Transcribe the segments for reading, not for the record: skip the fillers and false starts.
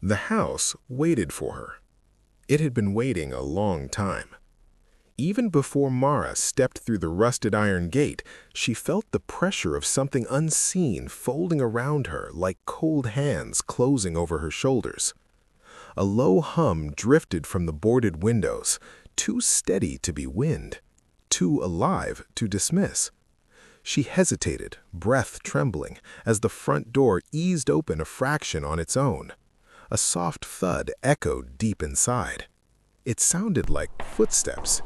The house waited for her. It had been waiting a long time. Even before Mara stepped through the rusted iron gate, she felt the pressure of something unseen folding around her like cold hands closing over her shoulders. A low hum drifted from the boarded windows, too steady to be wind, too alive to dismiss. She hesitated, breath trembling, as the front door eased open a fraction on its own. A soft thud echoed deep inside. It sounded like footsteps.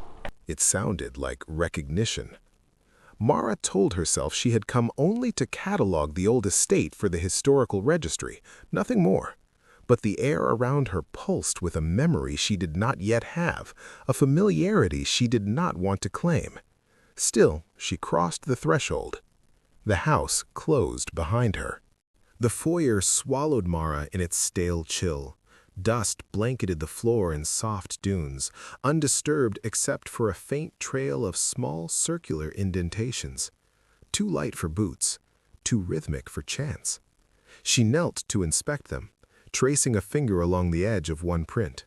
It sounded like recognition. Mara told herself she had come only to catalog the old estate for the historical registry, nothing more. But the air around her pulsed with a memory she did not yet have, a familiarity she did not want to claim. Still, she crossed the threshold. The house closed behind her. The foyer swallowed Mara in its stale chill. Dust blanketed the floor in soft dunes, undisturbed except for a faint trail of small circular indentations. Too light for boots, too rhythmic for chance. She knelt to inspect them, tracing a finger along the edge of one print.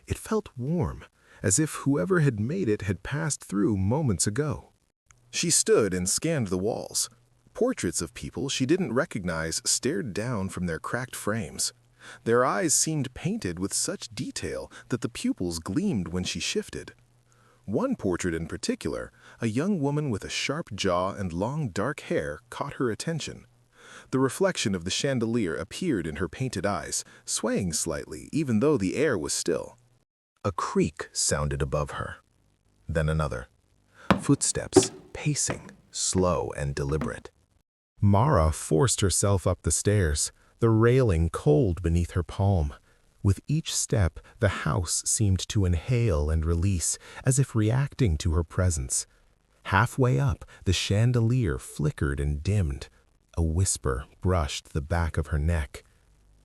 It felt warm, as if whoever had made it had passed through moments ago. She stood and scanned the walls. Portraits of people she didn't recognize stared down from their cracked frames. Their eyes seemed painted with such detail that the pupils gleamed when she shifted. One portrait in particular, a young woman with a sharp jaw and long dark hair, caught her attention. The reflection of the chandelier appeared in her painted eyes, swaying slightly even though the air was still. A creak sounded above her. Then another. Footsteps, pacing, slow and deliberate. Mara forced herself up the stairs, the railing cold beneath her palm. With each step, the house seemed to inhale and release, as if reacting to her presence. Halfway up, the chandelier flickered and dimmed. A whisper brushed the back of her neck.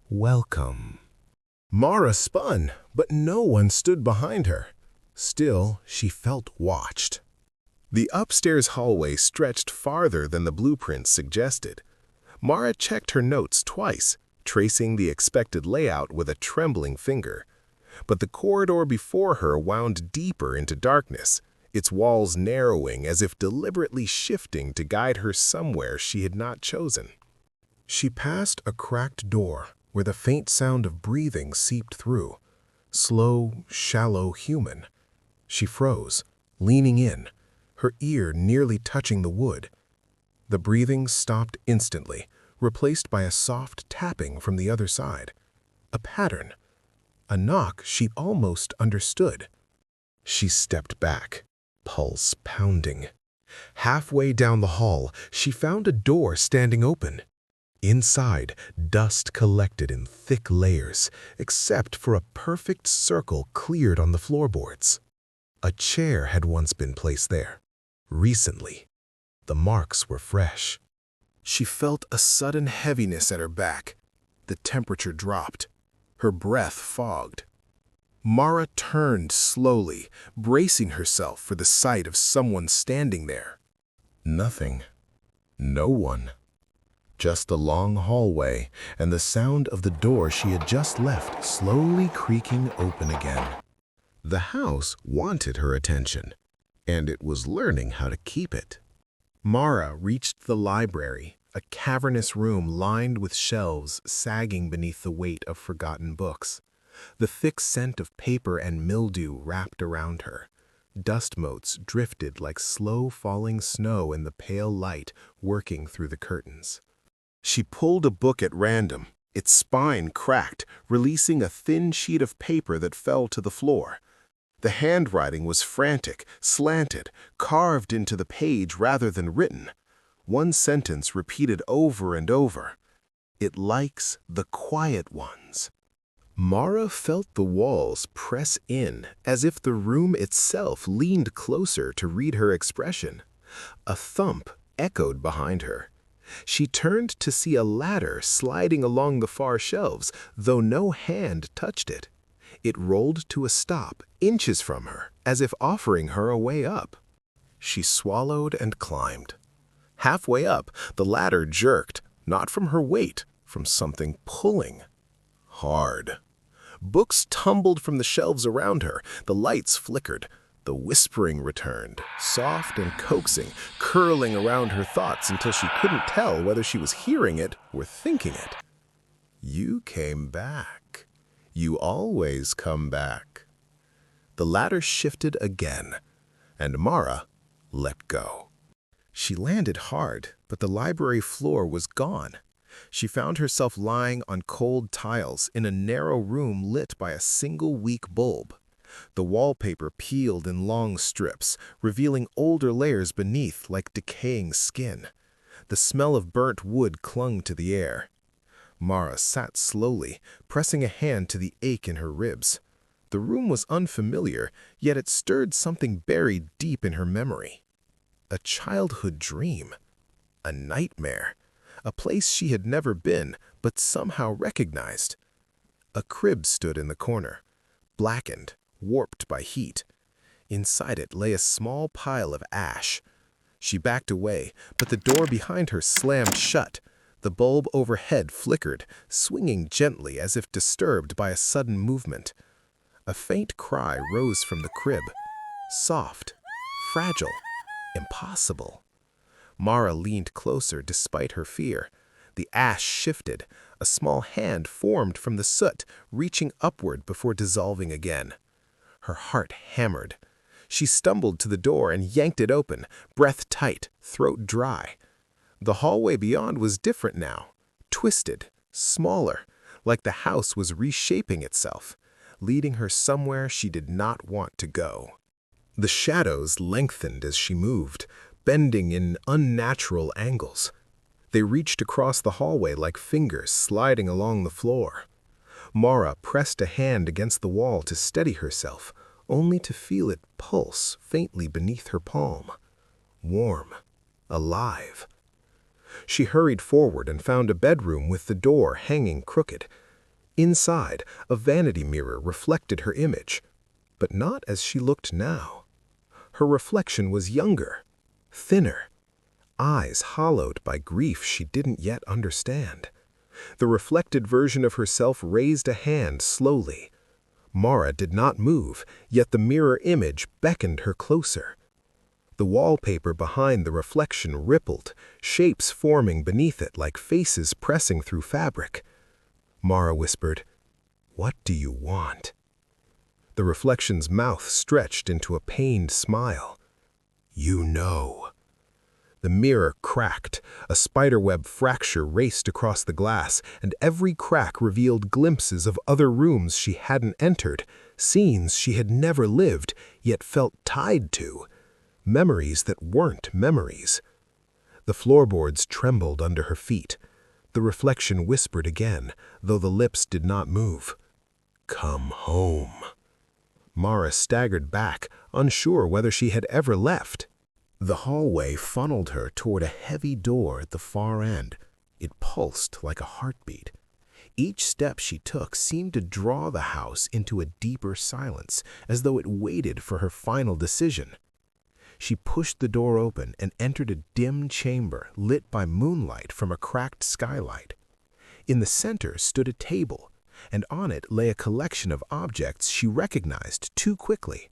"Welcome." Mara spun, but no one stood behind her. Still, she felt watched. The upstairs hallway stretched farther than the blueprints suggested. Mara checked her notes twice, tracing the expected layout with a trembling finger. But the corridor before her wound deeper into darkness, its walls narrowing as if deliberately shifting to guide her somewhere she had not chosen. She passed a cracked door where the faint sound of breathing seeped through. Slow, shallow human. She froze, leaning in, her ear nearly touching the wood. The breathing stopped instantly, replaced by a soft tapping from the other side. A pattern. A knock she almost understood. She stepped back, pulse pounding. Halfway down the hall, she found a door standing open. Inside, dust collected in thick layers, except for a perfect circle cleared on the floorboards. A chair had once been placed there. Recently. The marks were fresh. She felt a sudden heaviness at her back. The temperature dropped. Her breath fogged. Mara turned slowly, bracing herself for the sight of someone standing there. Nothing. No one. Just the long hallway and the sound of the door she had just left slowly creaking open again. The house wanted her attention, and it was learning how to keep it. Mara reached the library, a cavernous room lined with shelves sagging beneath the weight of forgotten books. The thick scent of paper and mildew wrapped around her. Dust motes drifted like slow-falling snow in the pale light working through the curtains. She pulled a book at random, its spine cracked, releasing a thin sheet of paper that fell to the floor. The handwriting was frantic, slanted, carved into the page rather than written. One sentence repeated over and over. "It likes the quiet ones." Mara felt the walls press in, as if the room itself leaned closer to read her expression. A thump echoed behind her. She turned to see a ladder sliding along the far shelves, though no hand touched it. It rolled to a stop, inches from her, as if offering her a way up. She swallowed and climbed. Halfway up, the ladder jerked, not from her weight, from something pulling. hard. Books tumbled from the shelves around her, the lights flickered. The whispering returned, soft and coaxing, curling around her thoughts until she couldn't tell whether she was hearing it or thinking it. You came back. You always come back. The ladder shifted again, and Mara let go. She landed hard, but the library floor was gone. She found herself lying on cold tiles in a narrow room lit by a single weak bulb. The wallpaper peeled in long strips, revealing older layers beneath like decaying skin. The smell of burnt wood clung to the air. Mara sat slowly, pressing a hand to the ache in her ribs. The room was unfamiliar, yet it stirred something buried deep in her memory. A childhood dream. A nightmare. A place she had never been, but somehow recognized. A crib stood in the corner, blackened, warped by heat. Inside it lay a small pile of ash. She backed away, but the door behind her slammed shut. The bulb overhead flickered, swinging gently as if disturbed by a sudden movement. A faint cry rose from the crib. Soft, fragile, impossible. Mara leaned closer despite her fear. The ash shifted. A small hand formed from the soot, reaching upward before dissolving again. Her heart hammered. She stumbled to the door and yanked it open, breath tight, throat dry. The hallway beyond was different now, twisted, smaller, like the house was reshaping itself, leading her somewhere she did not want to go. The shadows lengthened as she moved, bending in unnatural angles. They reached across the hallway like fingers sliding along the floor. Mara pressed a hand against the wall to steady herself, only to feel it pulse faintly beneath her palm. Warm, alive. She hurried forward and found a bedroom with the door hanging crooked. Inside, a vanity mirror reflected her image, but not as she looked now. Her reflection was younger, thinner, eyes hollowed by grief she didn't yet understand. The reflected version of herself raised a hand slowly. Mara did not move, yet the mirror image beckoned her closer. The wallpaper behind the reflection rippled, shapes forming beneath it like faces pressing through fabric. Mara whispered, "What do you want?" The reflection's mouth stretched into a pained smile. "You know." The mirror cracked. A spiderweb fracture raced across the glass, and every crack revealed glimpses of other rooms she hadn't entered, scenes she had never lived, yet felt tied to. Memories that weren't memories. The floorboards trembled under her feet. The reflection whispered again, though the lips did not move. "Come home." Mara staggered back, unsure whether she had ever left. The hallway funneled her toward a heavy door at the far end. It pulsed like a heartbeat. Each step she took seemed to draw the house into a deeper silence, as though it waited for her final decision. She pushed the door open and entered a dim chamber lit by moonlight from a cracked skylight. In the center stood a table, and on it lay a collection of objects she recognized too quickly.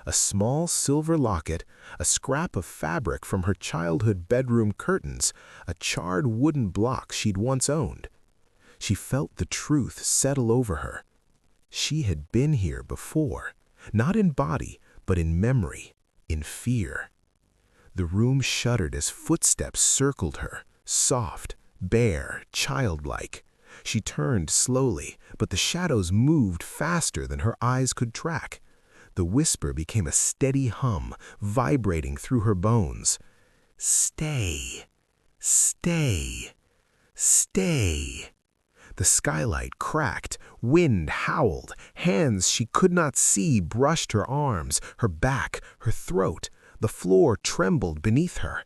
A small silver locket, a scrap of fabric from her childhood bedroom curtains, a charred wooden block she'd once owned. She felt the truth settle over her. She had been here before, not in body, but in memory, in fear. The room shuddered as footsteps circled her, soft, bare, childlike. She turned slowly, but the shadows moved faster than her eyes could track. The whisper became a steady hum, vibrating through her bones. "Stay, stay, stay." The skylight cracked, wind howled, hands she could not see brushed her arms, her back, her throat. The floor trembled beneath her.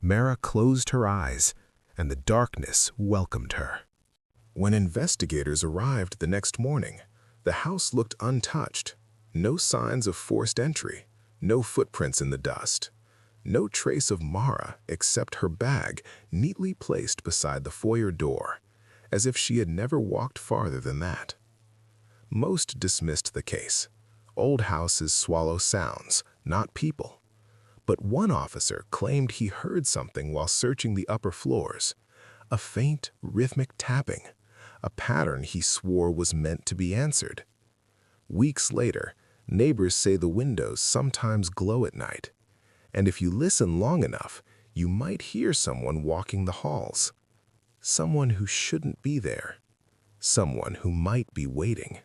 Mara closed her eyes, and the darkness welcomed her. When investigators arrived the next morning, the house looked untouched. No signs of forced entry, no footprints in the dust, no trace of Mara except her bag neatly placed beside the foyer door. as if she had never walked farther than that. Most dismissed the case. Old houses swallow sounds, not people. But one officer claimed he heard something while searching the upper floors. A faint, rhythmic tapping, a pattern he swore was meant to be answered. Weeks later, neighbors say the windows sometimes glow at night. And if you listen long enough, you might hear someone walking the halls. Someone who shouldn't be there. Someone who might be waiting.